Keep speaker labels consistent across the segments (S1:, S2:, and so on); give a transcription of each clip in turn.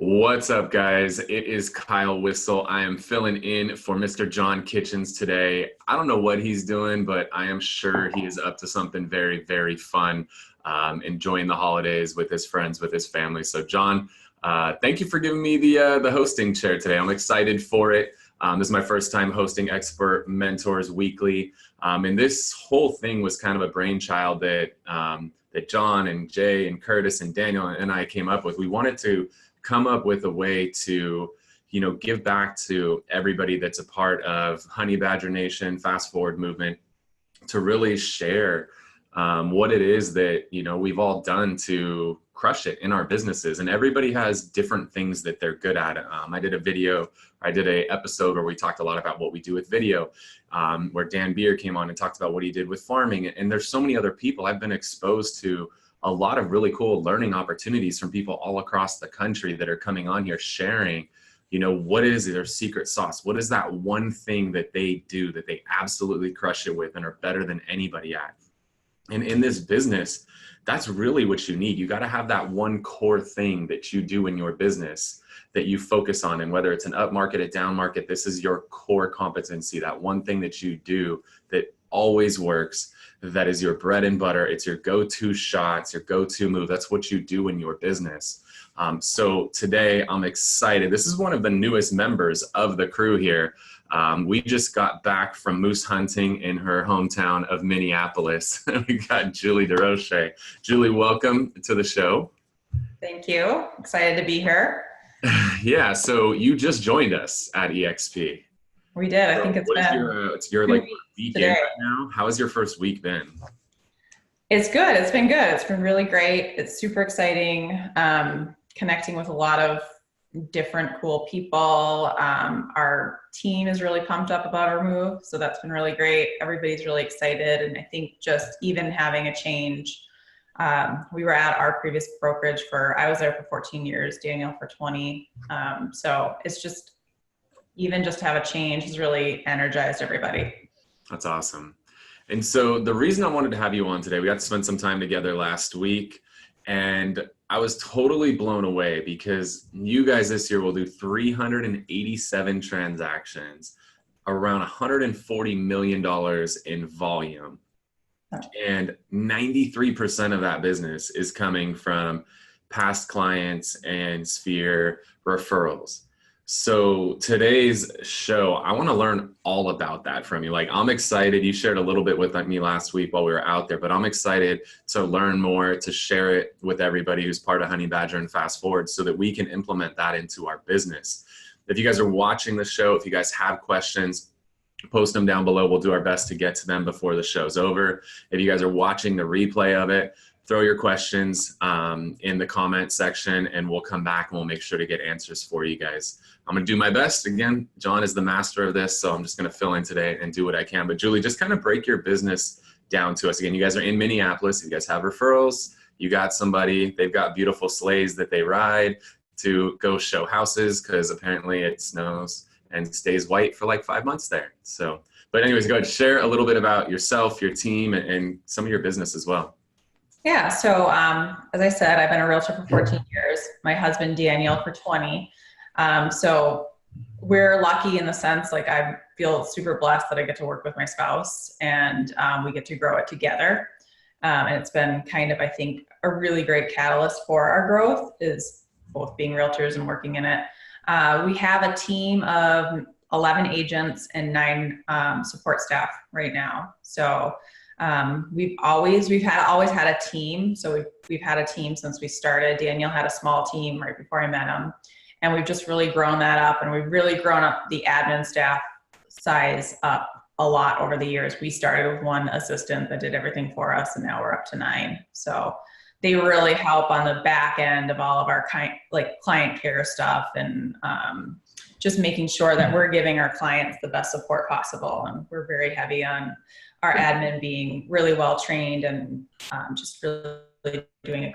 S1: What's up, guys? It is Kyle Whissel. I am filling in for Mr. John Kitchens today. I don't know what he's doing, but I am sure he is up to something very, very fun, enjoying the holidays with his friends, with his family. So, John, thank you for giving me the hosting chair today. I'm excited for it. This is my first time hosting Expert Mentors Weekly, and this whole thing was kind of a brainchild that John and Jay and Curtis and Daniel and I came up with. We wanted to come up with a way to, give back to everybody that's a part of Honey Badger Nation, Fast Forward Movement, to really share what it is that, we've all done to crush it in our businesses. And everybody has different things that they're good at. I did a episode where we talked a lot about what we do with video, where Dan Beer came on and talked about what he did with farming. And there's so many other people. I've been exposed to a lot of really cool learning opportunities from people all across the country that are coming on here sharing, what is their secret sauce? What is that one thing that they do that they absolutely crush it with and are better than anybody at? And in this business, that's really what you need. You got to have that one core thing that you do in your business that you focus on. And whether it's an up market, a down market, this is your core competency, that one thing that you do that always works, that is your bread and butter. It's your go-to shots, your go-to move. That's what you do in your business. So today I'm excited. This is one of the newest members of the crew here. We just got back from moose hunting in her hometown of Minneapolis. We got Julie Desrochers. Julie, welcome to the show.
S2: Thank you. Excited to be here.
S1: Yeah, so you just joined us at EXP.
S2: We did.
S1: So
S2: I think
S1: it's your like weekend right now. How has your first week been?
S2: It's good. It's been good. It's been really great. It's super exciting. Connecting with a lot of different cool people. Our team is really pumped up about our move, so that's been really great. Everybody's really excited, and I think just even having a change. We were at our previous brokerage I was there for 14 years, Daniel for 20. So it's just, even just to have a change has really energized everybody.
S1: That's awesome. And so the reason I wanted to have you on today, we got to spend some time together last week, and I was totally blown away because you guys this year will do 387 transactions, around $140 million in volume. And 93% of that business is coming from past clients and Sphere referrals. So today's show, I want to learn all about that from you. Like, I'm excited. You shared a little bit with me last week while we were out there, but I'm excited to learn more, to share it with everybody who's part of Honey Badger and Fast Forward so that we can implement that into our business. If you guys are watching the show, if you guys have questions, post them down below. We'll do our best to get to them before the show's over. If you guys are watching the replay of it, throw your questions in the comment section and we'll come back and we'll make sure to get answers for you guys. I'm going to do my best. Again, John is the master of this, so I'm just going to fill in today and do what I can. But Julie, just kind of break your business down to us. Again, you guys are in Minneapolis. You guys have referrals. You got somebody, they've got beautiful sleighs that they ride to go show houses because apparently it snows and stays white for like 5 months there. So, but anyways, go ahead, share a little bit about yourself, your team, and some of your business as well.
S2: Yeah. So as I said, I've been a realtor for 14 years. My husband, Daniel, for 20. So we're lucky in the sense, like, I feel super blessed that I get to work with my spouse and we get to grow it together. And it's been kind of, I think, a really great catalyst for our growth is both being realtors and working in it. We have a team of 11 agents and 9 support staff right now. So we've always had a team. So we've had a team since we started. Daniel had a small team right before I met him. And we've just really grown that up, and we've really grown up the admin staff size up a lot over the years. We started with 1 assistant that did everything for us, and now we're up to 9. So they really help on the back end of all of our client care stuff and just making sure that we're giving our clients the best support possible. And we're very heavy on our admin being really well trained and just really doing a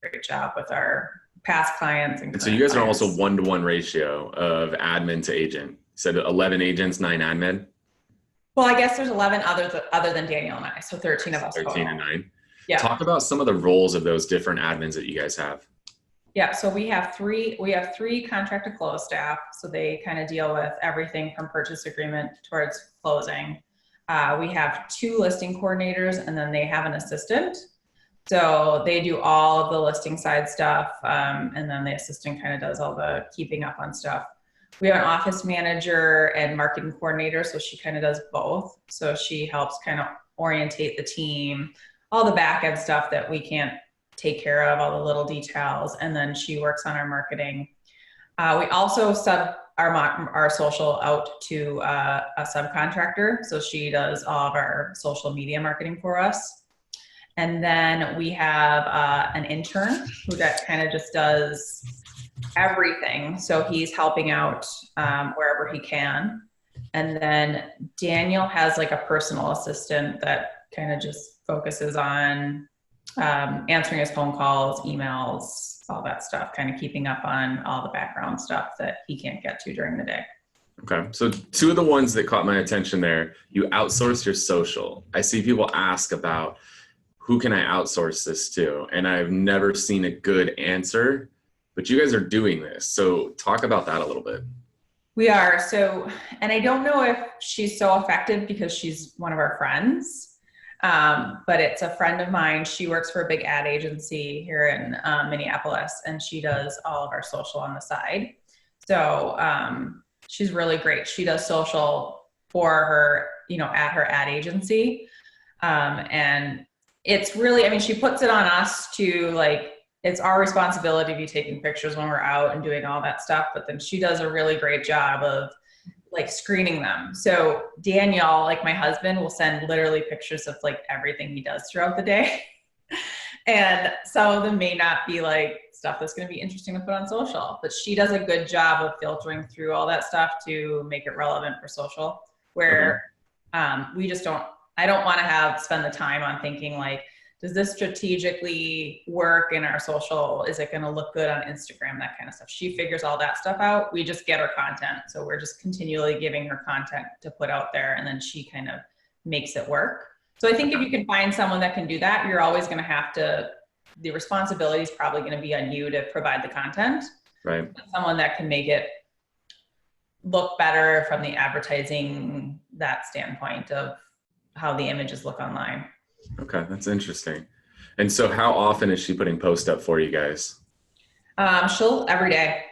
S2: great job with our past clients. And
S1: so you guys are also 1-to-1 ratio of admin to agent. You said 11 agents, 9 admin?
S2: Well, I guess there's 11 other than Daniel and I, so 13 of us.
S1: 13 and 9.
S2: Yeah.
S1: Talk about some of the roles of those different admins that you guys have.
S2: Yeah, so we have three contract to close staff. So they kind of deal with everything from purchase agreement towards closing. We have two listing coordinators, and then they have an assistant. So they do all of the listing side stuff, and then the assistant kind of does all the keeping up on stuff. We have an office manager and marketing coordinator, so she kind of does both. So she helps kind of orientate the team, all the back end stuff that we can't take care of, all the little details, and then she works on our marketing. We also sub our social out to a subcontractor, so she does all of our social media marketing for us. And then we have an intern who that kind of just does everything. So he's helping out wherever he can. And then Daniel has like a personal assistant that kind of just focuses on answering his phone calls, emails, all that stuff, kind of keeping up on all the background stuff that he can't get to during the day.
S1: Okay. So two of the ones that caught my attention there, you outsource your social. I see people ask about who can I outsource this to? And I've never seen a good answer, but you guys are doing this. So talk about that a little bit.
S2: We are. So, and I don't know if she's so effective because she's one of our friends. But it's a friend of mine. She works for a big ad agency here in Minneapolis, and she does all of our social on the side. So she's really great. She does social for her, at her ad agency. And it's really, I mean, she puts it on us to it's our responsibility to be taking pictures when we're out and doing all that stuff. But then she does a really great job of screening them. So Daniel, my husband, will send literally pictures of everything he does throughout the day. And some of them may not be stuff that's going to be interesting to put on social, but she does a good job of filtering through all that stuff to make it relevant for social, where I don't want to spend the time on thinking does this strategically work in our social? Is it going to look good on Instagram? That kind of stuff. She figures all that stuff out. We just get her content. So we're just continually giving her content to put out there, and then she kind of makes it work. So I think if you can find someone that can do that, you're always going to the responsibility is probably going to be on you to provide the content.
S1: Right.
S2: Someone that can make it look better from the advertising, that standpoint of how the images look online.
S1: Okay, that's interesting. And so how often is she putting posts up for you guys?
S2: She'll every day.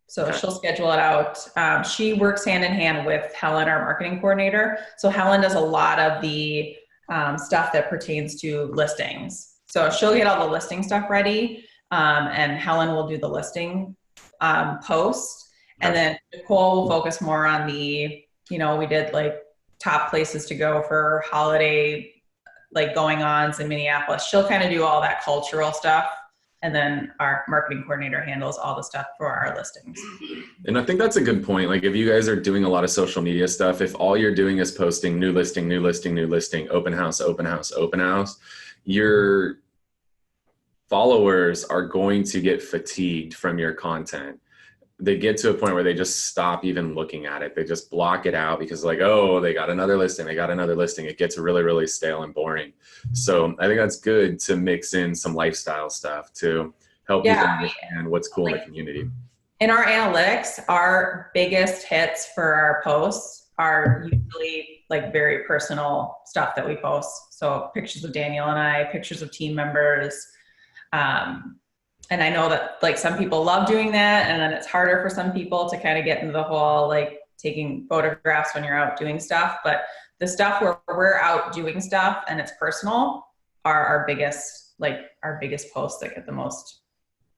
S2: So She'll schedule it out. She works hand in hand with Helen, our marketing coordinator. So Helen does a lot of the stuff that pertains to listings. So she'll get all the listing stuff ready, and Helen will do the listing post. And then Nicole will focus more on the, we did top places to go for holiday going-ons in Minneapolis. She'll kind of do all that cultural stuff. And then our marketing coordinator handles all the stuff for our listings.
S1: And I think that's a good point. If you guys are doing a lot of social media stuff, if all you're doing is posting new listing, new listing, new listing, open house, open house, open house, your followers are going to get fatigued from your content. They get to a point where they just stop even looking at it. They just block it out because oh, they got another listing. They got another listing. It gets really, really stale and boring. So I think that's good to mix in some lifestyle stuff to help people understand what's cool in the community.
S2: In our analytics, our biggest hits for our posts are usually very personal stuff that we post. So pictures of Daniel and I, pictures of team members. And I know that some people love doing that, and then it's harder for some people to kind of get into the whole taking photographs when you're out doing stuff. But the stuff where we're out doing stuff and it's personal are our biggest posts that get the most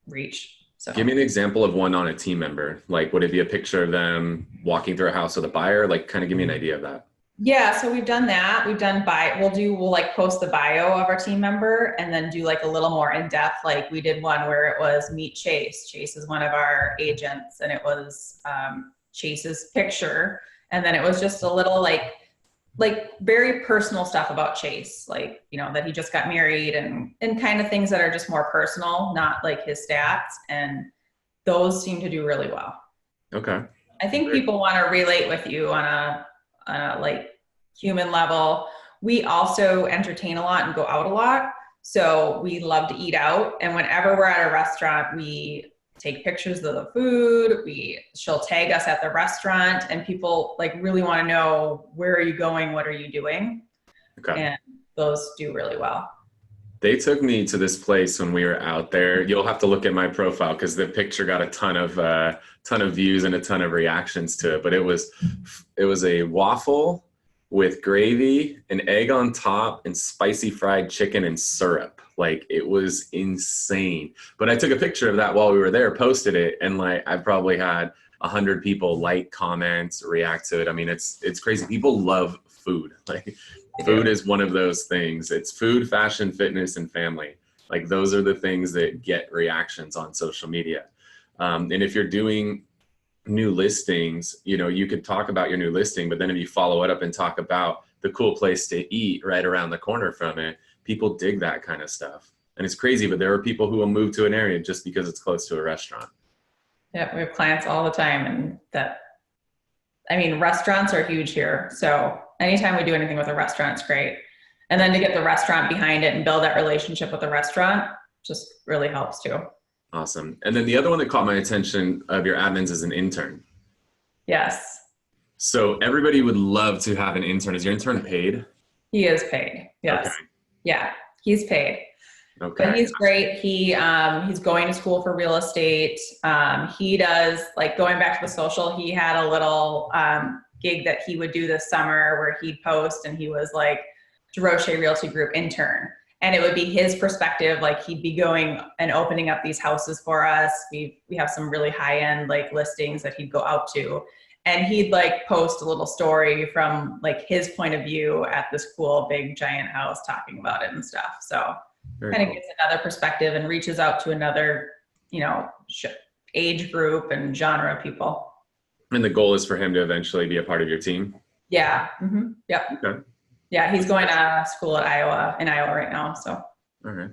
S2: reach. So
S1: give me an example of one on a team member. Would it be a picture of them walking through a house with a buyer? Kind of give me an idea of that.
S2: Yeah, so we've done that. We'll post the bio of our team member and then do a little more in depth. We did one where it was meet Chase. Chase is one of our agents, and it was Chase's picture. And then it was just a little very personal stuff about Chase, that he just got married and kind of things that are just more personal, not his stats. And those seem to do really well.
S1: Okay.
S2: I think people want to relate with you on a human level. We also entertain a lot and go out a lot. So we love to eat out. And whenever we're at a restaurant, we take pictures of the food. She'll tag us at the restaurant, and people like really want to know, where are you going? What are you doing?
S1: Okay.
S2: And those do really well.
S1: They took me to this place when we were out there. You'll have to look at my profile because the picture got a ton of views and a ton of reactions to it. But it was a waffle with gravy, an egg on top, and spicy fried chicken and syrup. Like, it was insane. But I took a picture of that while we were there, posted it, and like I probably had 100 people like, comments, react to it. I mean, it's crazy. People love food. Like, food is one of those things. It's food, fashion, fitness, and family. Like, those are the things that get reactions on social media. And if you're doing new listings, you know, you could talk about your new listing, but then if you follow it up and talk about the cool place to eat right around the corner from it, people dig that kind of stuff. And it's crazy, but there are people who will move to an area just because it's close to a restaurant.
S2: Yeah, we have clients all the time, and restaurants are huge here. So anytime we do anything with a restaurant, it's great. And then to get the restaurant behind it and build that relationship with the restaurant just really helps too.
S1: Awesome. And then the other one that caught my attention of your admins is an intern.
S2: Yes.
S1: So everybody would love to have an intern. Is your intern paid?
S2: He is paid. Yes.
S1: Okay.
S2: Yeah, he's paid.
S1: Okay.
S2: But he's great. He's going to school for real estate. He does, like, going back to the social, he had a little gig that he would do this summer where he'd post, and he was like Desrochers Realty Group intern. And it would be his perspective, like he'd be going and opening up these houses for us. We have some really high end like listings that he'd go out to, and he'd like post a little story from like his point of view at this cool big giant house, talking about it and stuff. So kind of gets another perspective and reaches out to another, you know, age group and genre of people.
S1: And the goal is for him to eventually be a part of your team?
S2: Yeah. Mm-hmm. Yep.
S1: Okay.
S2: Yeah, he's going to school at in Iowa right now. So.
S1: All right.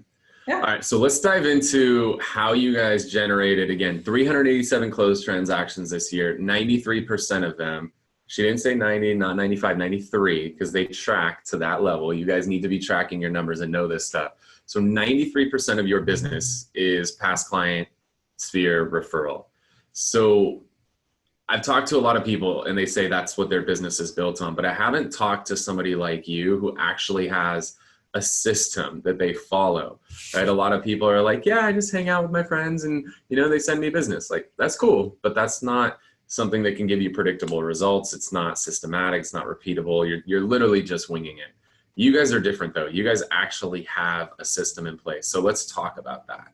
S2: Yeah.
S1: All right. So let's dive into how you guys generated, again, 387 closed transactions this year. 93% of them, she didn't say 90, not 95, 93, because they track to that level. You guys need to be tracking your numbers and know this stuff. So 93% of your business is past client sphere referral. So I've talked to a lot of people and they say that's what their business is built on, but I haven't talked to somebody like you who actually has a system that they follow, right? A lot of people are like, yeah, I just hang out with my friends and, you know, they send me business. Like, that's cool, but that's not something that can give you predictable results. It's not systematic. It's not repeatable. You're literally just winging it. You guys are different though. You guys actually have a system in place. So let's talk about that.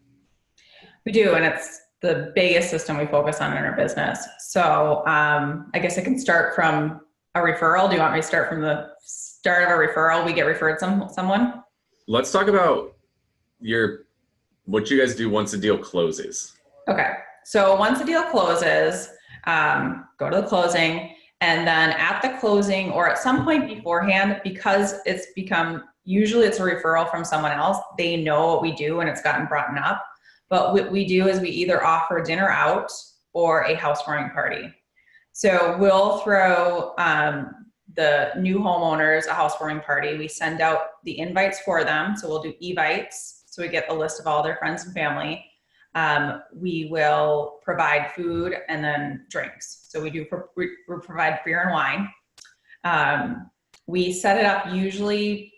S2: We do, and it's the biggest system we focus on in our business. So I guess I can start from a referral. Do you want me to start from the start of a referral? We get referred someone?
S1: Let's talk about what you guys do once a deal closes.
S2: Okay. So once a deal closes, go to the closing, and then at the closing or at some point beforehand, because usually it's a referral from someone else, they know what we do and it's gotten brought up. But what we do is we either offer dinner out or a housewarming party. So we'll throw the new homeowners a housewarming party. We send out the invites for them. So we'll do Evites. So we get a list of all their friends and family. We will provide food and then drinks. So we provide beer and wine. We set it up usually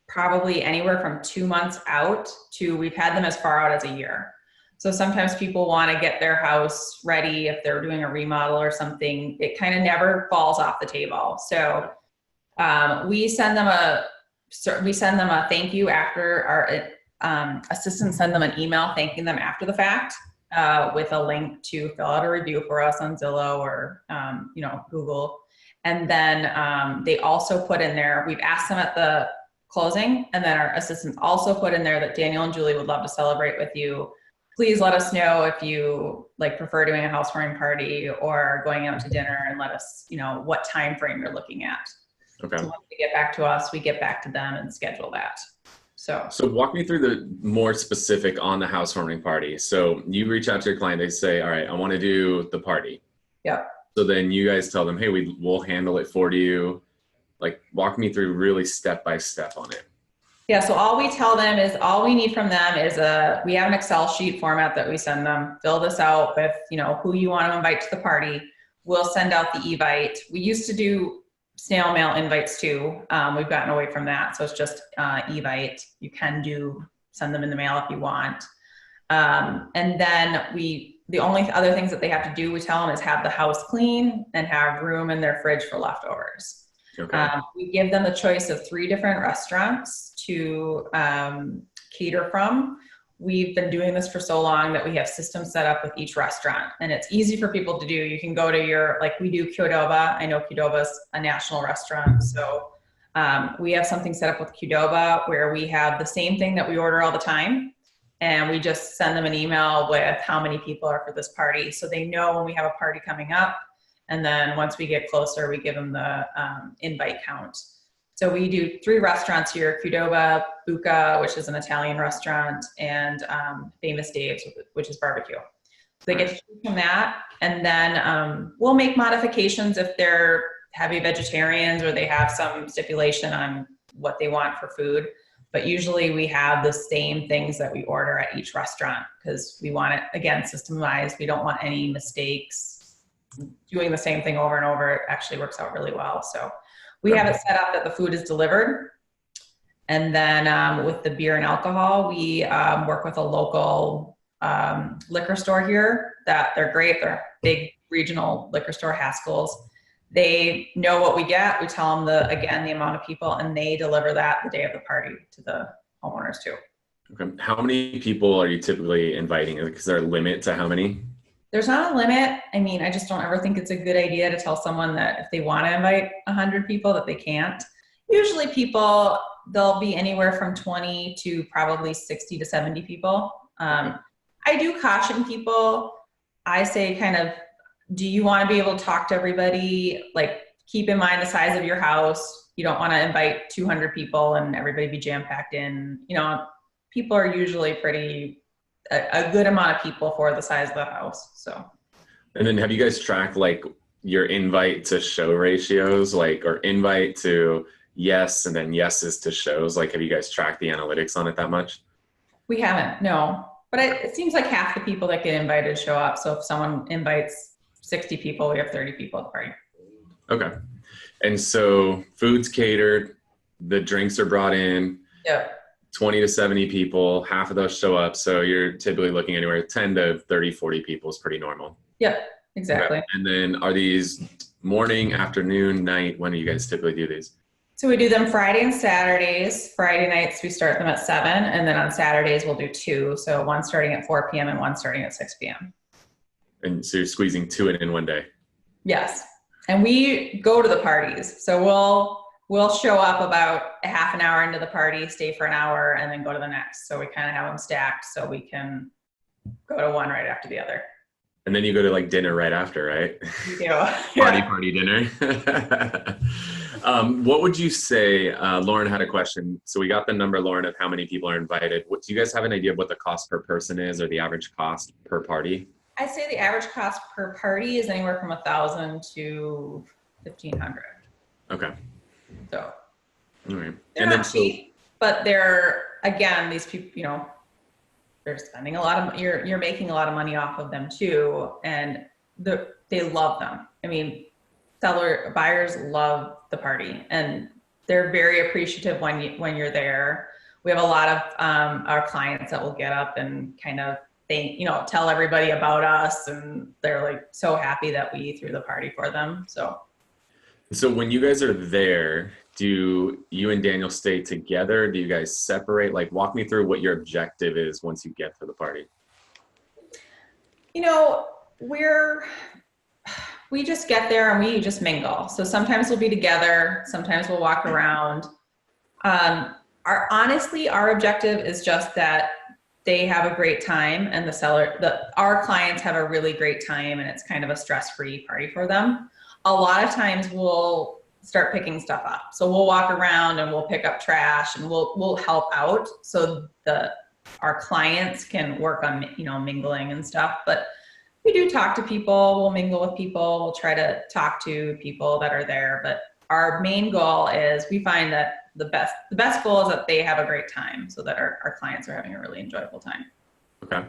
S2: probably anywhere from 2 months out to, we've had them as far out as a year. So sometimes people want to get their house ready if they're doing a remodel or something. It kind of never falls off the table. So we send them a thank you after. Our assistants send them an email thanking them after the fact with a link to fill out a review for us on Zillow or Google. And then they also put in there, we've asked them at the closing, and then our assistants also put in there that Daniel and Julie would love to celebrate with you. Please let us know if you prefer doing a housewarming party or going out to dinner, and let us what time frame you're looking at.
S1: Okay.
S2: So once they get back to us, we get back to them and schedule that. So
S1: walk me through the more specific on the housewarming party. So you reach out to your client, they say, all right, I want to do the party.
S2: Yep. So
S1: then you guys tell them, hey, we'll handle it for you. Like, walk me through really step by step on it.
S2: Yeah, so all we tell them is all we need from them is we have an Excel sheet format that we send them. Fill this out with, who you want to invite to the party. We'll send out the Evite. We used to do snail mail invites too. We've gotten away from that. So it's just Evite. You can send them in the mail if you want. And then the only other things that they have to do, we tell them, is have the house clean and have room in their fridge for leftovers.
S1: Okay.
S2: We give them the choice of 3 different restaurants to cater from. We've been doing this for so long that we have systems set up with each restaurant, and it's easy for people to do. You can go to we do Qdoba. I know Qdoba's a national restaurant. So we have something set up with Qdoba where we have the same thing that we order all the time. And we just send them an email with how many people are for this party. So they know when we have a party coming up. And then once we get closer, we give them the invite count. So we do 3 restaurants here: Qdoba, Buca, which is an Italian restaurant, and Famous Dave's, which is barbecue. So they get to choose from that. And then we'll make modifications if they're heavy vegetarians or they have some stipulation on what they want for food. But usually we have the same things that we order at each restaurant because we want it, again, systemized. We don't want any mistakes. Doing the same thing over and over, it actually works out really well. So we have it set up that the food is delivered. And then with the beer and alcohol, we work with a local liquor store here that they're great. They're a big regional liquor store, Haskell's. They know what we get. We tell them the amount of people, and they deliver that the day of the party to the homeowners too.
S1: Okay. How many people are you typically inviting? Is there a limit to how many?
S2: There's not a limit. I mean, I just don't ever think it's a good idea to tell someone that if they want to invite 100 people that they can't. Usually they'll be anywhere from 20 to probably 60 to 70 people. I do caution people. I say do you want to be able to talk to everybody? Like, keep in mind the size of your house. You don't want to invite 200 people and everybody be jam-packed in. People are usually a good amount of people for the size of the house. So.
S1: And then have you guys tracked your invite to show ratios, or invite to yes and then yeses to shows? Have you guys tracked the analytics on it that much?
S2: We haven't, no. But it seems like half the people that get invited show up. So if someone invites 60 people, we have 30 people at the party.
S1: Okay. And so food's catered, the drinks are brought in.
S2: Yep.
S1: 20 to 70 people, half of those show up. So you're typically looking anywhere 10 to 30, 40 people is pretty normal.
S2: Yep, exactly.
S1: Okay. And then are these morning, afternoon, night? When do you guys typically do these?
S2: So we do them Friday and Saturdays. Friday nights, we start them at 7. And then on Saturdays, we'll do 2. So one starting at 4 p.m. and one starting at 6 p.m.
S1: And so you're squeezing 2 in one day?
S2: Yes. And we go to the parties. So we'll show up about a half an hour into the party, stay for an hour, and then go to the next. So we kind of have them stacked so we can go to one right after the other.
S1: And then you go to dinner right after, right?
S2: We do.
S1: Party dinner. What would you say, Lauren had a question. So we got the number, Lauren, of how many people are invited. Do you guys have an idea of what the cost per person is or the average cost per party?
S2: I'd say the average cost per party is anywhere from $1,000 to $1,500.
S1: Okay.
S2: So,
S1: all right.
S2: They're not cheap, but again, these people, they're spending a lot of, you're making a lot of money off of them too. And they love them. I mean, buyers love the party and they're very appreciative when you're there. We have a lot of our clients that will get up and kind of tell everybody about us, and they're so happy that we threw the party for them. So
S1: when you guys are there, do you and Daniel stay together? Do you guys separate? Walk me through what your objective is once you get to the party.
S2: We just get there and we just mingle. So sometimes we'll be together, sometimes we'll walk around. Honestly, our objective is just that they have a great time and our clients have a really great time, and it's kind of a stress-free party for them. A lot of times we'll start picking stuff up. So we'll walk around and we'll pick up trash and we'll help out so our clients can work on, mingling and stuff. But we do talk to people, we'll mingle with people, we'll try to talk to people that are there. But our main goal is we find that the best goal is that they have a great time so that our clients are having a really enjoyable time.
S1: Okay.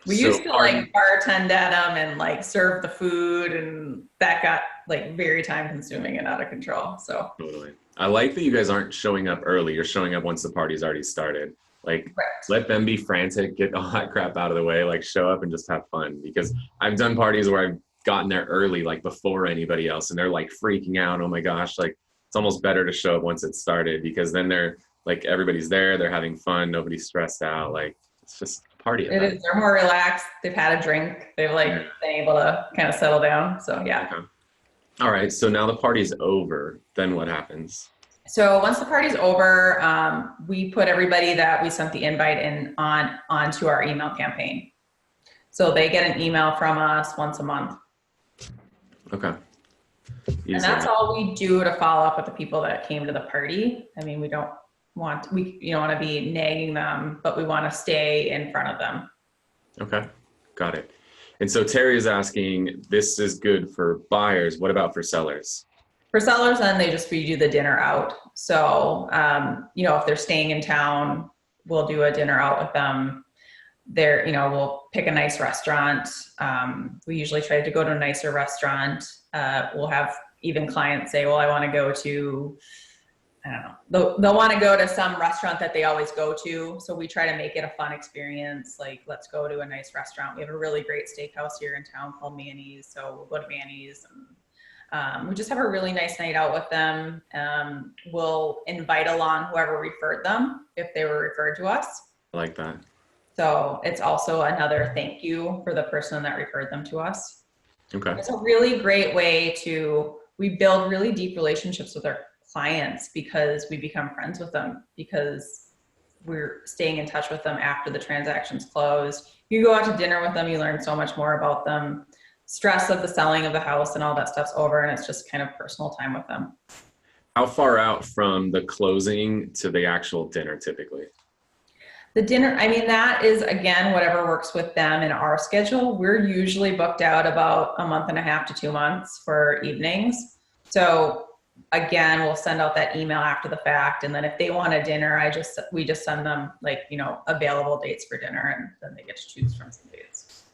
S2: We used to like bartend at them and like serve the food, and that got like very time consuming and out of control. So
S1: totally. I like that you guys aren't showing up early. You're showing up once the party's already started. Like,
S2: right.
S1: Let them be frantic, get all that crap out of the way, like show up and just have fun. Because I've done parties where I've gotten there early, like before anybody else, and they're like freaking out. Oh my gosh, like it's almost better to show up once it started, because then they're like, everybody's there, they're having fun, nobody's stressed out. Like it's just a party.
S2: It is. They're more relaxed. They've had a drink. They've like been able to kind of settle down. So yeah.
S1: Okay. All right. So now the party's over. Then what happens?
S2: So once the party's over, we put everybody that we sent the invite in onto our email campaign. So they get an email from us once a month.
S1: Okay.
S2: Easy. And that's all we do to follow up with the people that came to the party. I mean, we don't want to be nagging them, but we want to stay in front of them.
S1: Okay. Got it. And so Terry is asking, this is good for buyers. What about for sellers?
S2: For sellers, then we do the dinner out. So, if they're staying in town, we'll do a dinner out with them. We'll pick a nice restaurant. We usually try to go to a nicer restaurant. We'll have even clients say, well, I want to go to, I don't know, they'll want to go to some restaurant that they always go to. So we try to make it a fun experience. Like, let's go to a nice restaurant. We have a really great steakhouse here in town called Manny's. So we'll go to Manny's, and we just have a really nice night out with them. We'll invite along whoever referred them if they were referred to us.
S1: I like that.
S2: So it's also another thank you for the person that referred them to us.
S1: Okay.
S2: It's a really great way we build really deep relationships with our clients because we become friends with them, because we're staying in touch with them after the transaction's closed. You go out to dinner with them, you learn so much more about them. Stress of the selling of the house and all that stuff's over, and it's just kind of personal time with them.
S1: How far out from the closing to the actual dinner typically?
S2: The dinner, I mean, that is, again, whatever works with them in our schedule. We're usually booked out about a month and a half to 2 months for evenings. So again, we'll send out that email after the fact. And then if they want a dinner, we just send them available dates for dinner, and then they get to choose from some dates.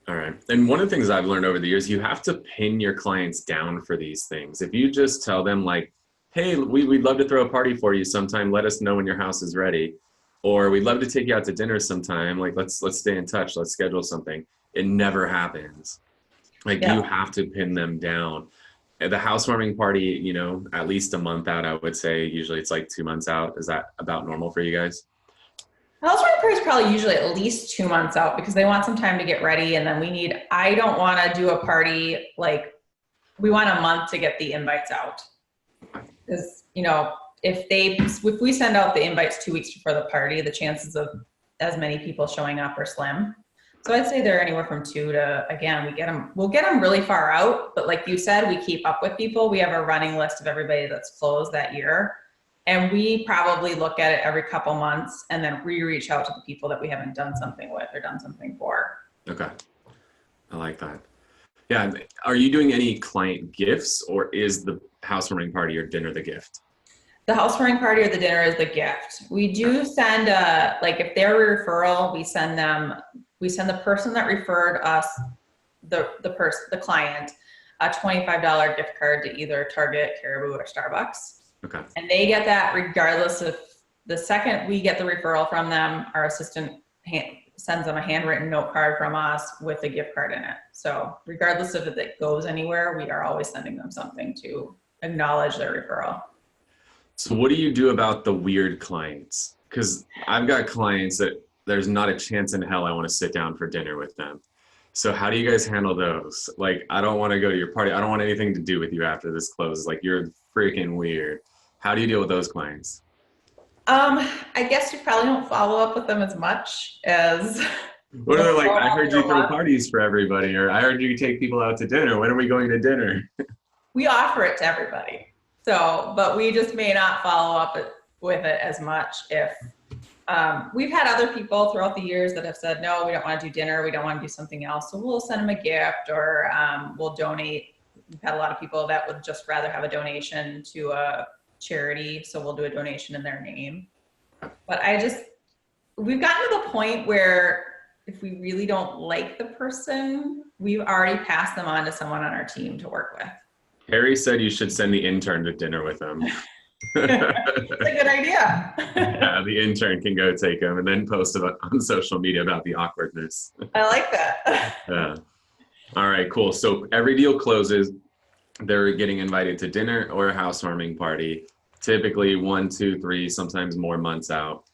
S1: All right. And one of the things I've learned over the years, you have to pin your clients down for these things. If you just tell them like, hey, we'd love to throw a party for you sometime, let us know when your house is ready. Or we'd love to take you out to dinner sometime. Like, let's stay in touch. Let's schedule something. It never happens. Like, you have to pin them down. At the housewarming party, at least a month out, I would say. Usually it's like 2 months out. Is that about normal for you guys?
S2: Housewarming party is probably usually at least 2 months out, because they want some time to get ready. And then I don't want to do a party, we want a month to get the invites out. Because, if we send out the invites 2 weeks before the party, the chances of as many people showing up are slim. So I'd say they're anywhere from 2 to, again, we'll get them really far out, but like you said, we keep up with people. We have a running list of everybody that's closed that year. And we probably look at it every couple months and then reach out to the people that we haven't done something with or done something for.
S1: Okay. I like that. Yeah. Are you doing any client gifts, or is the housewarming party or dinner the gift?
S2: The housewarming party or the dinner is the gift. We do send if they're a referral, we send the person that referred us, the client, a $25 gift card to either Target, Caribou, or Starbucks.
S1: Okay.
S2: And they get that regardless of the second we get the referral from them, our assistant sends them a handwritten note card from us with a gift card in it. So regardless of if it goes anywhere, we are always sending them something to acknowledge their referral.
S1: So what do you do about the weird clients? Because I've got clients that there's not a chance in hell I want to sit down for dinner with them. So how do you guys handle those? Like, I don't want to go to your party. I don't want anything to do with you after this closes. Like, you're freaking weird. How do you deal with those clients?
S2: I guess you probably don't follow up with them as much as.
S1: What are they like? I heard you throw parties for everybody, or I heard you take people out to dinner. When are we going to dinner?
S2: We offer it to everybody. So, but we just may not follow up with it as much if we've had other people throughout the years that have said, no, we don't want to do dinner. We don't want to do something else. So we'll send them a gift, or we'll donate. We've had a lot of people that would just rather have a donation to charity, so we'll do a donation in their name. But we've gotten to the point where if we really don't like the person, we've already passed them on to someone on our team to work with.
S1: Harry said you should send the intern to dinner with him.
S2: That's a good idea.
S1: Yeah, the intern can go take him and then post on social media about the awkwardness.
S2: I like that.
S1: Yeah. All right, cool. So every deal closes, they're getting invited to dinner or a housewarming party, typically 1, 2, 3, sometimes more months out.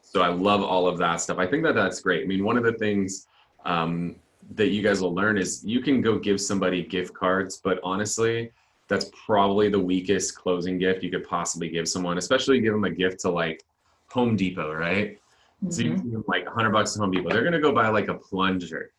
S1: So I love all of that stuff. I think that that's great. I mean, one of the things that you guys will learn is you can go give somebody gift cards, but honestly, that's probably the weakest closing gift you could possibly give someone, especially give them a gift to like Home Depot, right? Mm-hmm. So you give them like $100 to Home Depot. They're going to go buy like a plunger.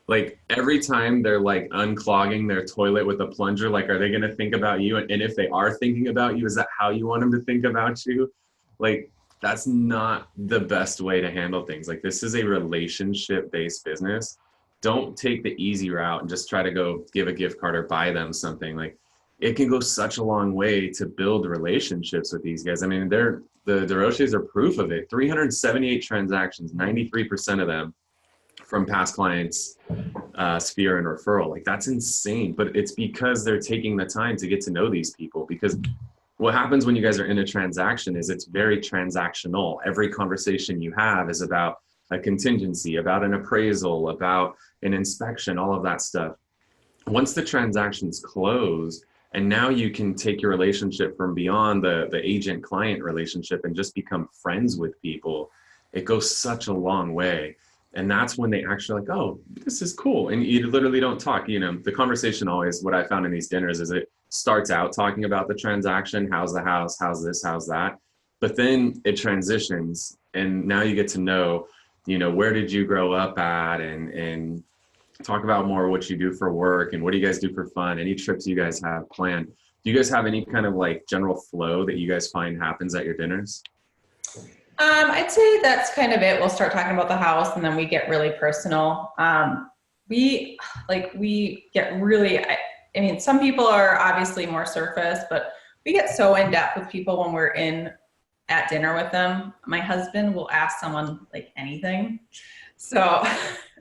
S1: Like every time they're like unclogging their toilet with a plunger, like, are they going to think about you? And if they are thinking about you, is that how you want them to think about you? Like, that's not the best way to handle things. Like, this is a relationship-based business. Don't take the easy route and just try to go give a gift card or buy them something. Like, it can go such a long way to build relationships with these guys. I mean, the Desrochers are proof of it. 378 transactions, 93% of them from past clients, Sphere and referral. Like, that's insane. But it's because they're taking the time to get to know these people. Because what happens when you guys are in a transaction is it's very transactional. Every conversation you have is about a contingency, about an appraisal, about an inspection, all of that stuff. Once the transaction's closed, and now you can take your relationship from beyond the agent-client relationship and just become friends with people, it goes such a long way. And that's when they actually like, oh, this is cool. And you literally don't talk. You know, the conversation always, what I found in these dinners is it starts out talking about the transaction. How's the house? How's this? How's that? But then it transitions. And now you get to know, you know, where did you grow up at, and talk about more what you do for work and what do you guys do for fun, any trips you guys have planned. Do you guys have any kind of like general flow that you guys find happens at your dinners?
S2: I'd say that's kind of it. We'll start talking about the house and then we get really personal. We get really, I mean, some people are obviously more surface, but we get so in depth with people when we're at dinner with them. My husband will ask someone like anything. So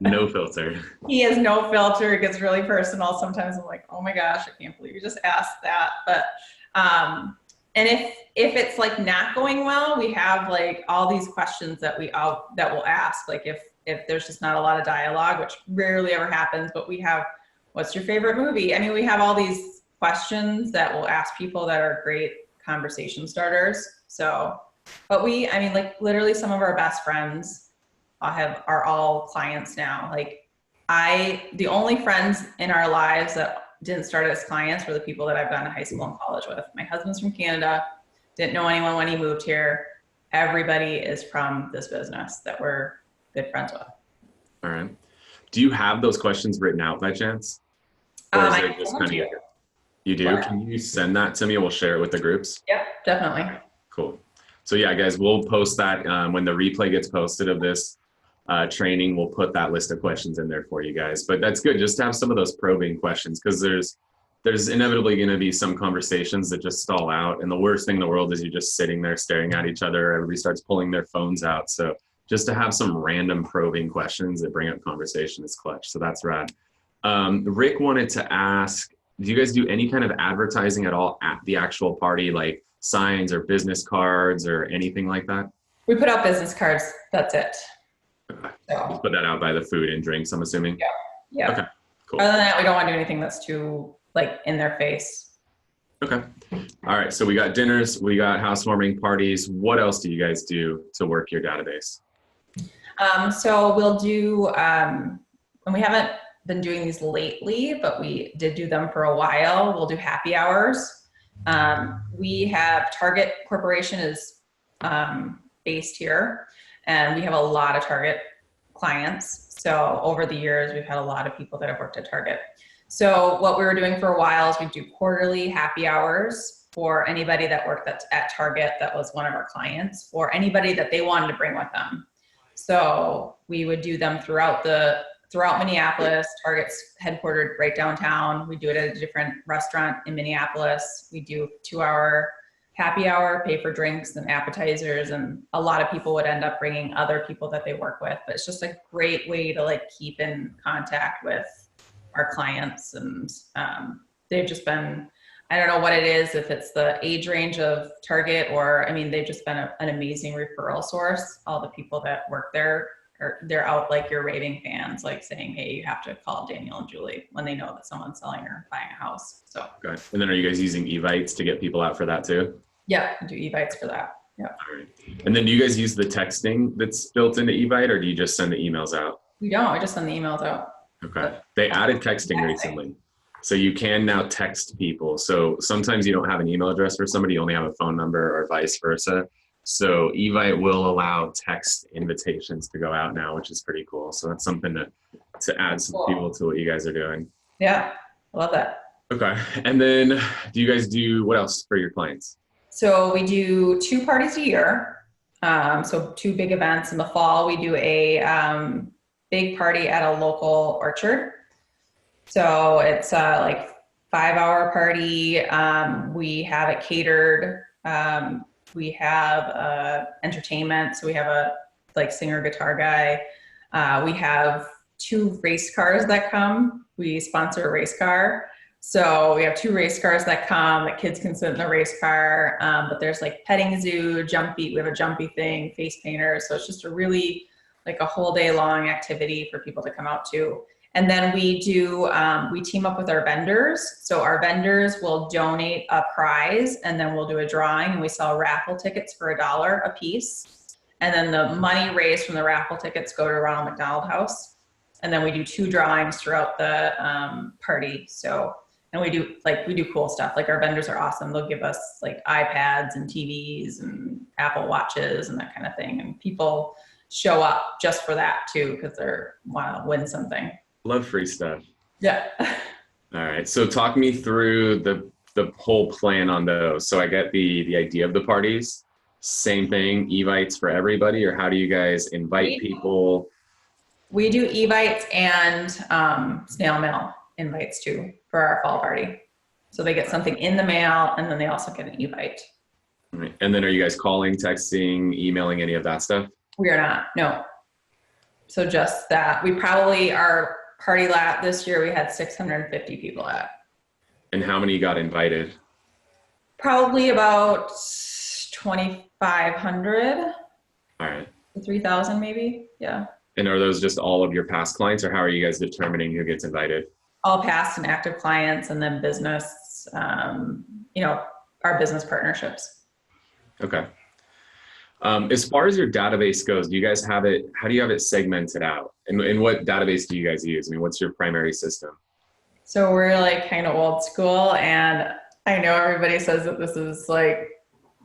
S1: no filter.
S2: He has no filter. It gets really personal. Sometimes I'm like, oh my gosh, I can't believe you just asked that. But, and if it's like not going well, we have like all these questions that we'll ask. Like if there's just not a lot of dialogue, which rarely ever happens, but we have, what's your favorite movie? I mean, we have all these questions that we'll ask people that are great conversation starters. So, but I mean, like literally some of our best friends are all clients now. Like the only friends in our lives that didn't start as clients were the people that I've gone to high school and college with. My husband's from Canada, didn't know anyone when he moved here. Everybody is from this business that we're good friends with.
S1: All right. Do you have those questions written out by chance? Or is it just kind of you do? Can you send that to me and we'll share it with the groups?
S2: Yep, definitely.
S1: Okay, cool. So yeah, guys, we'll post that when the replay gets posted of this training. We'll put that list of questions in there for you guys. But that's good just to have some of those probing questions, because there's inevitably going to be some conversations that just stall out. And the worst thing in the world is you're just sitting there staring at each other. Everybody starts pulling their phones out. So just to have some random probing questions that bring up conversation is clutch. So that's rad. Rick wanted to ask, do you guys do any kind of advertising at all at the actual party, like signs or business cards or anything like that?
S2: We put out business cards. That's it.
S1: Okay. So. Just put that out by the food and drinks, I'm assuming?
S2: Yeah. Yeah.
S1: Okay, cool.
S2: Other than that, we don't want to do anything that's too like in their face.
S1: Okay. All right. So we got dinners, we got housewarming parties. What else do you guys do to work your database?
S2: So we'll do, and we haven't been doing these lately, but we did do them for a while. We'll do happy hours. We have Target Corporation is based here, and we have a lot of Target clients. So over the years, we've had a lot of people that have worked at Target. So what we were doing for a while is we do quarterly happy hours for anybody that worked at Target that was one of our clients, or anybody that they wanted to bring with them. So we would do them throughout Minneapolis. Target's headquartered right downtown. We do it at a different restaurant in Minneapolis. We do 2-hour happy hour, pay for drinks and appetizers, and a lot of people would end up bringing other people that they work with. But it's just a great way to like keep in contact with our clients, and they've just been, I don't know what it is, if it's the age range of target, or I mean, they've just been an amazing referral source. All the people that work there, or they're out like your raving fans, like saying, hey, you have to call Daniel and Julie, when they know that someone's selling or buying a house. So
S1: Okay. And then are you guys using Evites to get people out for that too?
S2: yeah, we do Evites for that. Yeah.
S1: All right. And then do you guys use the texting that's built into Evite, or do you just send the emails out?
S2: We don't, we just send the emails out.
S1: Okay. They added texting recently. So you can now text people. So sometimes you don't have an email address for somebody, you only have a phone number, or vice versa. So Evite will allow text invitations to go out now, which is pretty cool. So that's something to add some people to what you guys are doing.
S2: Yeah, I love that.
S1: Okay. And then do you guys do what else for your clients?
S2: So we do 2 parties a year. So 2 big events in the fall. We do a big party at a local orchard. So it's like 5-hour party. We have it catered. We have entertainment. So we have a like singer guitar guy. We have 2 race cars that come. We sponsor a race car. So we have 2 race cars that come, that kids can sit in the race car. But there's like petting zoo, jumpy. We have a jumpy thing, face painters. So it's just a really like a whole day long activity for people to come out to. And then we do, we team up with our vendors. So our vendors will donate a prize, and then we'll do a drawing, and we sell raffle tickets for $1 a piece. And then the money raised from the raffle tickets go to Ronald McDonald House. And then we do 2 drawings throughout the party. So, and we do cool stuff. Like our vendors are awesome. They'll give us like iPads and TVs and Apple Watches and that kind of thing. And people show up just for that too, because they want to win something.
S1: Love free stuff.
S2: Yeah.
S1: All right. So talk me through the whole plan on those. So I get the idea of the parties. Same thing, Evites for everybody, or how do you guys invite people?
S2: We do Evites and snail mail invites too for our fall party. So they get something in the mail, and then they also get an Evite.
S1: All right. And then are you guys calling, texting, emailing, any of that stuff?
S2: We are not, no. So just that. We probably, our party this year, we had 650 people at.
S1: And how many got invited?
S2: Probably about 2,500.
S1: All right.
S2: 3,000 maybe, yeah.
S1: And are those just all of your past clients, or how are you guys determining who gets invited?
S2: All past and active clients, and then business, our business partnerships.
S1: Okay. As far as your database goes, do you guys have it, how do you have it segmented out? And what database do you guys use? I mean, what's your primary system?
S2: So we're like kind of old school, and I know everybody says that this is like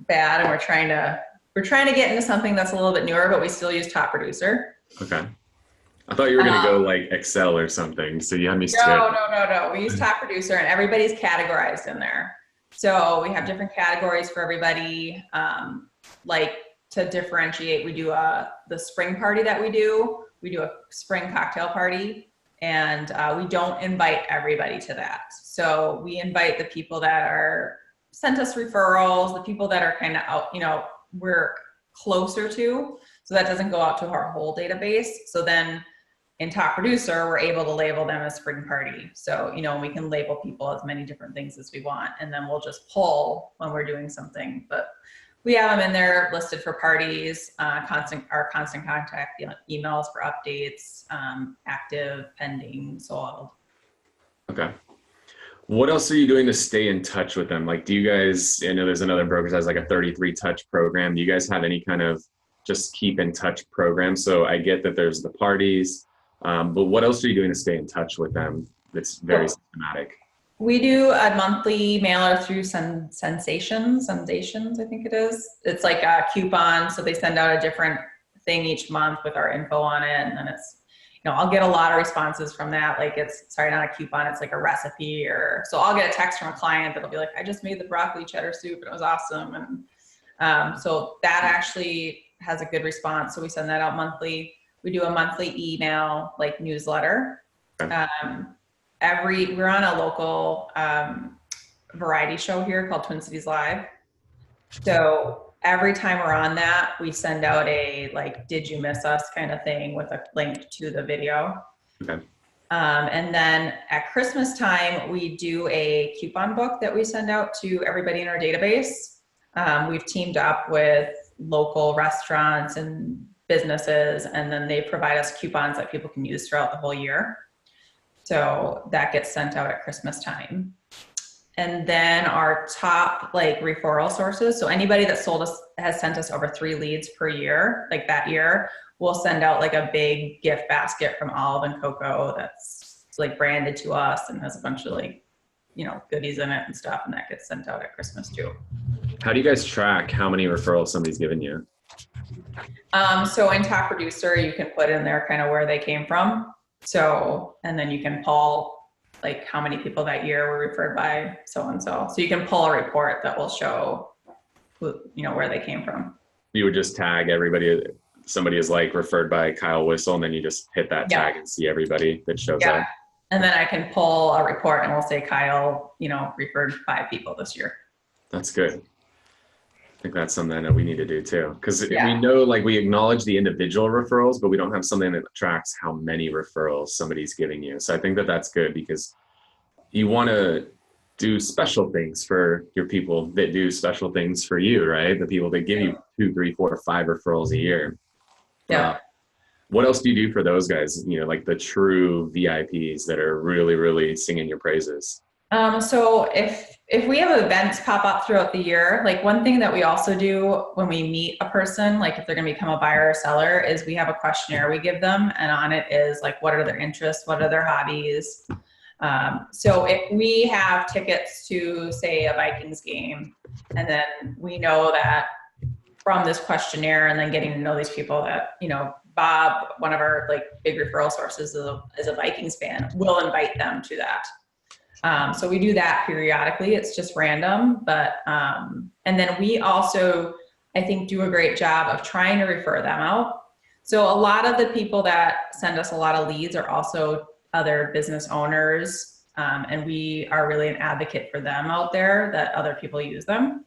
S2: bad, and we're trying to get into something that's a little bit newer, but we still use Top Producer.
S1: Okay. I thought you were going to go like Excel or something. So you had me scared.
S2: No. We use Top Producer, and everybody's categorized in there. So we have different categories for everybody. Like to differentiate, we do the spring party that we do. We do a spring cocktail party, and we don't invite everybody to that. So we invite the people that are sent us referrals, the people that are kind of out, we're closer to. So that doesn't go out to our whole database. So then in Top Producer, we're able to label them as spring party. So, we can label people as many different things as we want, and then we'll just pull when we're doing something. But we have them in there listed for parties, our constant contact emails for updates, active, pending, sold.
S1: Okay. What else are you doing to stay in touch with them? Like, do you guys, I know there's another broker that has like a 33 touch program. Do you guys have any kind of just keep in touch program? So I get that there's the parties, but what else are you doing to stay in touch with them that's very systematic?
S2: We do a monthly mailer through Sensations, I think it is. It's like a coupon. So they send out a different thing each month with our info on it. And then it's, I'll get a lot of responses from that. Like not a coupon, it's like a recipe, so I'll get a text from a client that'll be like, I just made the broccoli cheddar soup and it was awesome. And so that actually has a good response. So we send that out monthly. We do a monthly email, like newsletter.
S1: Okay.
S2: We're on a local variety show here called Twin Cities Live. So every time we're on that, we send out a like, did you miss us kind of thing with a link to the video.
S1: Okay.
S2: And then at Christmas time, we do a coupon book that we send out to everybody in our database. We've teamed up with local restaurants and businesses, and then they provide us coupons that people can use throughout the whole year. So that gets sent out at Christmas time. And then our top like referral sources. So anybody that has sent us over 3 leads per year, like that year, we'll send out like a big gift basket from Olive and Cocoa that's like branded to us and has a bunch of like, goodies in it and stuff. And that gets sent out at Christmas too.
S1: How do you guys track how many referrals somebody's given you?
S2: So in Top Producer, you can put in there kind of where they came from. So, and then you can pull like how many people that year were referred by so-and-so. So you can pull a report that will show who, where they came from.
S1: You would just tag everybody. Somebody is like referred by Kyle Whissel, and then you just hit that tag and see everybody that shows up.
S2: And then I can pull a report and we'll say Kyle, referred 5 people this year.
S1: That's good. I think that's something that we need to do too. Because we know, like, we acknowledge the individual referrals, but we don't have something that tracks how many referrals somebody's giving you. So I think that that's good, because you want to do special things for your people that do special things for you, right? The people that give you 2, 3, 4, 5 referrals a year.
S2: Yeah.
S1: What else do you do for those guys? Like the true VIPs that are really, really singing your praises.
S2: So if we have events pop up throughout the year, like one thing that we also do when we meet a person, like if they're going to become a buyer or seller, is we have a questionnaire we give them, and on it is like, what are their interests? What are their hobbies? So if we have tickets to, say, a Vikings game, and then we know that from this questionnaire and then getting to know these people that, Bob, one of our like big referral sources, is a Vikings fan, we'll invite them to that. So we do that periodically. It's just random, but, and then we also, I think, do a great job of trying to refer them out. So a lot of the people that send us a lot of leads are also other business owners. And we are really an advocate for them out there, that other people use them.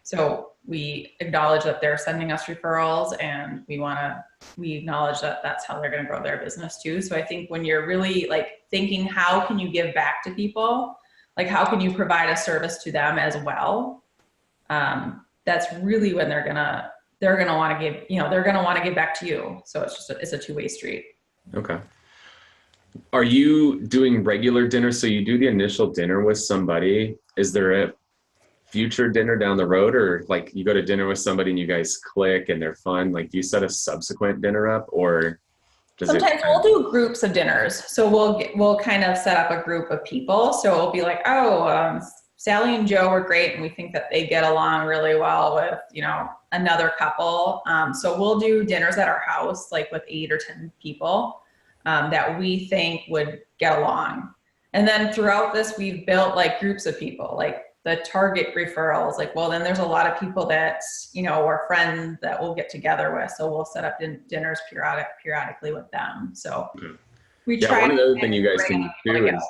S2: So we acknowledge that they're sending us referrals, and we acknowledge that that's how they're going to grow their business too. So I think when you're really like thinking, how can you give back to people? Like, how can you provide a service to them as well? That's really when they're going to want to give, they're going to want to give back to you. So it's a two-way street.
S1: Okay. Are you doing regular dinner? So you do the initial dinner with somebody. Is there a future dinner down the road, or like you go to dinner with somebody and you guys click and they're fun? Like, do you set a subsequent dinner up, or
S2: sometimes we'll do groups of dinners? So we'll kind of set up a group of people. So it'll be like, Sally and Joe were great, and we think that they get along really well with, another couple. So we'll do dinners at our house, like with 8 or 10 people that we think would get along. And then throughout this, we've built like groups of people, like the target referrals. Like, well, then there's a lot of people that, are friends that we'll get together with. So we'll set up dinners periodically with them. So we try.
S1: One of the other things you guys can do is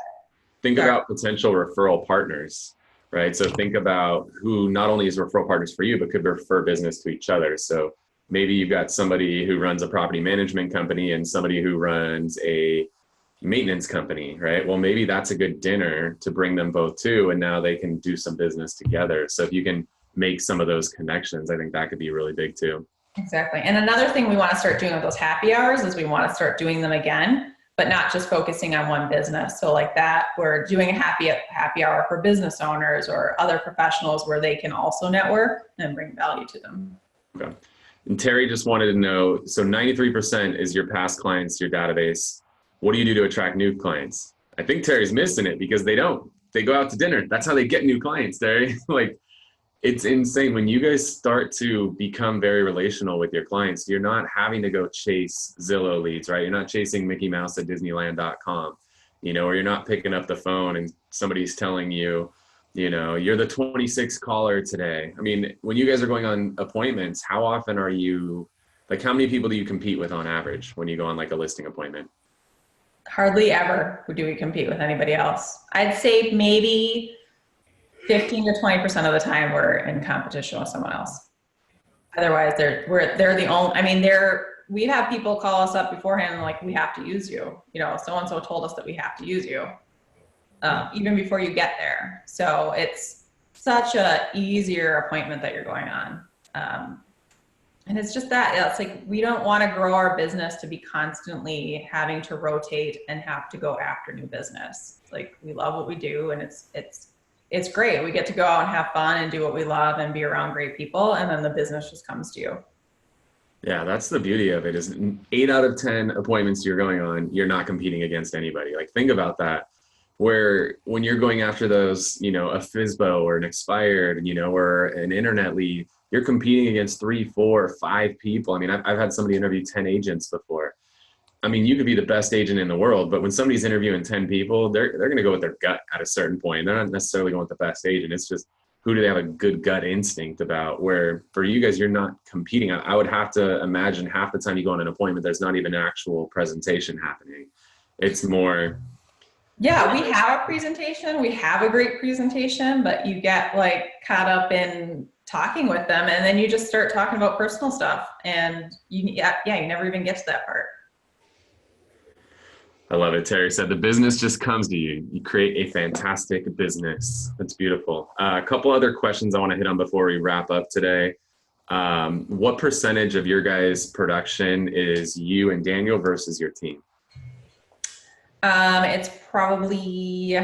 S1: think about potential referral partners, right? So think about who not only is referral partners for you, but could refer business to each other. So maybe you've got somebody who runs a property management company and somebody who runs a maintenance company, right? Well, maybe that's a good dinner to bring them both to, and now they can do some business together. So if you can make some of those connections, I think that could be really big too.
S2: Exactly. And another thing we want to start doing with those happy hours is we want to start doing them again, but not just focusing on one business. So like that, we're doing a happy hour for business owners or other professionals where they can also network and bring value to them.
S1: Okay. And Terry just wanted to know, so 93% is your past clients, your database. What do you do to attract new clients? I think Terry's missing it, because they go out to dinner. That's how they get new clients, Terry. Like, it's insane. When you guys start to become very relational with your clients, you're not having to go chase Zillow leads, right? You're not chasing Mickey Mouse at Disneyland.com, or you're not picking up the phone and somebody's telling you, you're the 26th caller today. I mean, when you guys are going on appointments, how often are you, like, how many people do you compete with on average when you go on like a listing appointment?
S2: Hardly ever do we compete with anybody else. I'd say maybe 15 to 20% of the time we're in competition with someone else. Otherwise, they're the only. I mean, we have people call us up beforehand and like, we have to use you. You know, so and so told us that we have to use you, even before you get there. So it's such a easier appointment that you're going on. And it's just that, yeah, it's like, we don't want to grow our business to be constantly having to rotate and have to go after new business. Like, we love what we do, and it's great. We get to go out and have fun and do what we love and be around great people, and then the business just comes to you.
S1: Yeah, that's the beauty of it, is 8 out of 10 appointments you're going on, you're not competing against anybody. Like, think about that. Where when you're going after those, you know, a FSBO or an expired, you know, or an internet lead, you're competing against 3, 4, 5 people. I mean, I've had somebody interview 10 agents before. I mean, you could be the best agent in the world, but when somebody's interviewing 10 people, they're going to go with their gut at a certain point. They're not necessarily going with the best agent. It's just, who do they have a good gut instinct about? Where for you guys, you're not competing. I would have to imagine half the time you go on an appointment, there's not even an actual presentation happening. It's more...
S2: Yeah, we have a presentation. We have a great presentation, but you get like caught up in talking with them, and then you just start talking about personal stuff, and you never even get to that part.
S1: I love it. Terry said the business just comes to you. You create a fantastic business. That's beautiful. A couple other questions I want to hit on before we wrap up today. What percentage of your guys' production is you and Daniel versus your team?
S2: It's probably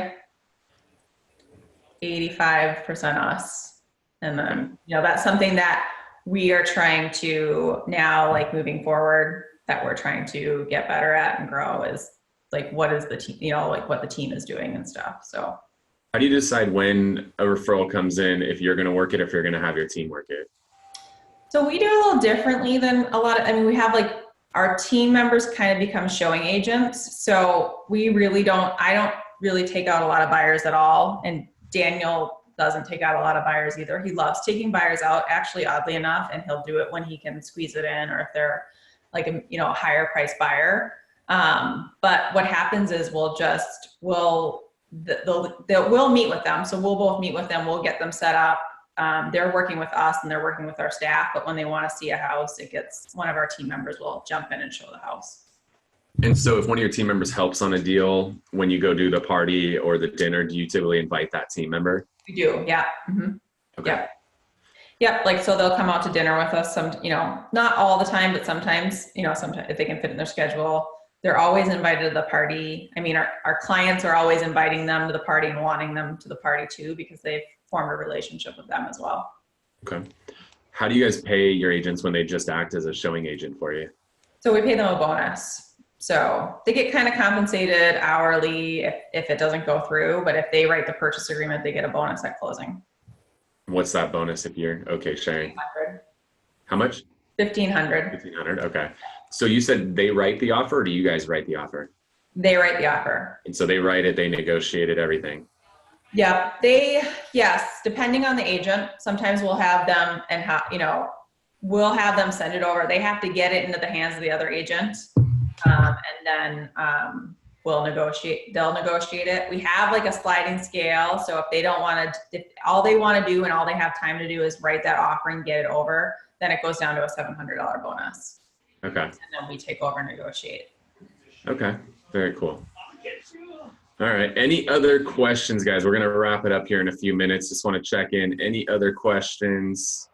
S2: 85% us. And then, you know, that's something that we are trying to now, like moving forward, that we're trying to get better at and grow, is like, what is the team, you know, like what the team is doing and stuff. So
S1: how do you decide when a referral comes in, if you're going to work it, if you're going to have your team work it?
S2: So we do a little differently than a lot of, I mean, we have like, our team members kind of become showing agents. So we really I don't really take out a lot of buyers at all. And Daniel doesn't take out a lot of buyers either. He loves taking buyers out, actually, oddly enough, and he'll do it when he can squeeze it in, or if they're like a, you know, a higher price buyer. But what happens is we'll meet with them. So we'll both meet with them. We'll get them set up. They're working with us and they're working with our staff, but when they want to see a house, one of our team members will jump in and show the house.
S1: And so if one of your team members helps on a deal, when you go do the party or the dinner, do you typically invite that team member?
S2: We do. Yeah. Mm-hmm.
S1: Okay.
S2: Yep. Yep. Like, so they'll come out to dinner with us you know, not all the time, but sometimes, you know, sometimes if they can fit in their schedule. They're always invited to the party. I mean, our clients are always inviting them to the party and wanting them to the party too, because they've formed a relationship with them as well.
S1: Okay. How do you guys pay your agents when they just act as a showing agent for you?
S2: So we pay them a bonus. So they get kind of compensated hourly if it doesn't go through, but if they write the purchase agreement, they get a bonus at closing.
S1: What's that bonus if you're okay sharing?
S2: 1,500.
S1: How much?
S2: 1,500.
S1: 1,500. Okay. So you said they write the offer, or do you guys write the offer?
S2: They write the offer.
S1: And so they write it, they negotiated everything.
S2: Yeah, yes, depending on the agent, sometimes we'll have them we'll have them send it over. They have to get it into the hands of the other agent. And then they'll negotiate it. We have like a sliding scale. So if they don't want to, if all they want to do and all they have time to do is write that offer and get it over, then it goes down to a $700 bonus.
S1: Okay.
S2: And then we take over and negotiate.
S1: Okay. Very cool. All right. Any other questions, guys? We're going to wrap it up here in a few minutes. Just want to check in. Any other questions?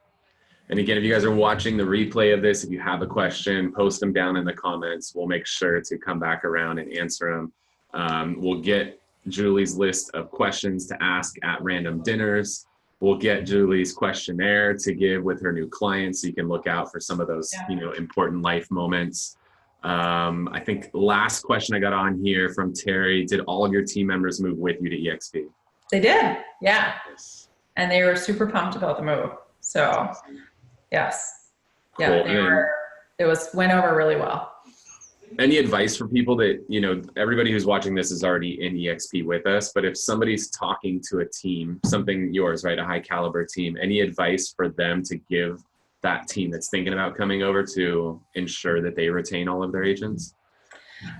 S1: And again, if you guys are watching the replay of this, if you have a question, post them down in the comments. We'll make sure to come back around and answer them. We'll get Julie's list of questions to ask at random dinners. We'll get Julie's questionnaire to give with her new clients, so you can look out for some of those, important life moments. I think last question I got on here from Terry: did all of your team members move with you to EXP?
S2: They did, yeah.
S1: Yes.
S2: And they were super pumped about the move. So, yes, yeah,
S1: cool.
S2: Went over really well.
S1: Any advice for people that, everybody who's watching this is already in EXP with us, but if somebody's talking to a team, something yours, right, a high caliber team, any advice for them to give that team that's thinking about coming over to ensure that they retain all of their agents?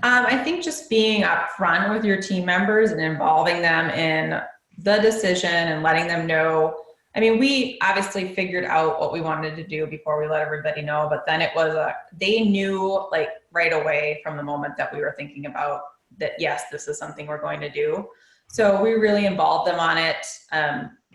S2: I think just being upfront with your team members and involving them in the decision and letting them know. I mean, we obviously figured out what we wanted to do before we let everybody know, but then it was they knew like right away from the moment that we were thinking about that, yes, this is something we're going to do. So we really involved them on it.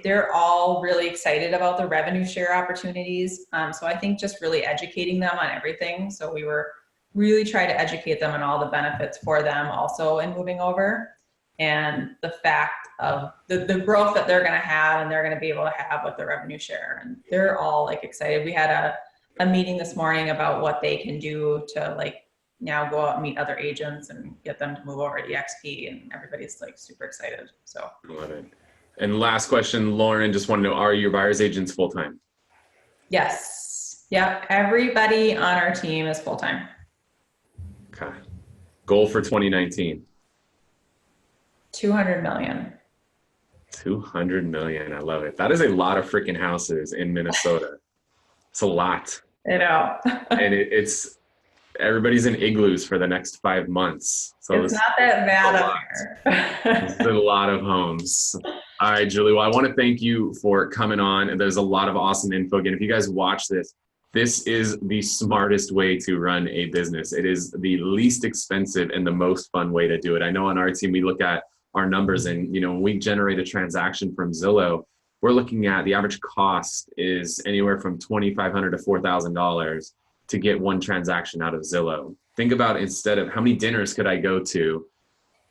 S2: They're all really excited about the revenue share opportunities. So I think just really educating them on everything. So we were really trying to educate them on all the benefits for them also in moving over, and the fact of the growth that they're going to have and they're going to be able to have with the revenue share. And they're all like excited. We had a meeting this morning about what they can do to like now go out and meet other agents and get them to move over to EXP, and everybody's like super excited. So
S1: Love it. And last question, Lauren, just want to know, are your buyer's agents full-time?
S2: yes. Yep. Everybody on our team is full-time.
S1: Okay. Goal for 2019.
S2: 200 million.
S1: 200 million. I love it. That is a lot of freaking houses in Minnesota. It's a lot.
S2: I know.
S1: And it's everybody's in igloos for the next 5 months. So
S2: it's not that bad up here.
S1: It's a lot of homes. All right, Julie. Well, I want to thank you for coming on. And there's a lot of awesome info. Again, if you guys watch this, this is the smartest way to run a business. It is the least expensive and the most fun way to do it. I know on our team, we look at our numbers, and when we generate a transaction from Zillow, we're looking at the average cost is anywhere from $2,500 to $4,000 to get one transaction out of Zillow. Think about, instead of how many dinners could I go to,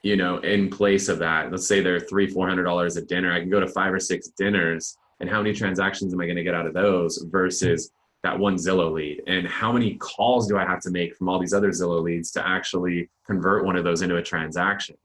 S1: in place of that. Let's say they're $300-400 a dinner. I can go to 5 or 6 dinners, and how many transactions am I going to get out of those versus that one Zillow lead? And how many calls do I have to make from all these other Zillow leads to actually convert one of those into a transaction?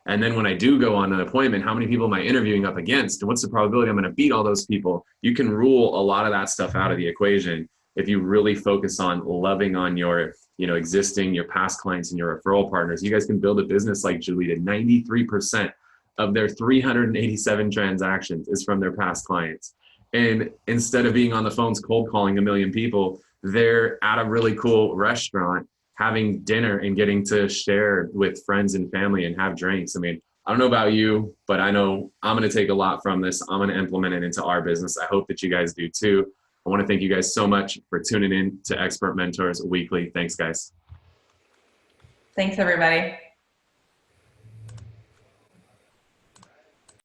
S1: And then when I do go on an appointment, how many people am I interviewing up against? And what's the probability I'm going to beat all those people? You can rule a lot of that stuff out of the equation if you really focus on loving on your, your past clients and your referral partners. You guys can build a business like Julie did. 93% of their 387 transactions is from their past clients. And instead of being on the phones cold calling a million people, they're at a really cool restaurant having dinner and getting to share with friends and family and have drinks. I mean, I don't know about you, but I know I'm going to take a lot from this. I'm going to implement it into our business. I hope that you guys do too. I want to thank you guys so much for tuning in to Expert Mentors Weekly. Thanks, guys.
S2: Thanks, everybody.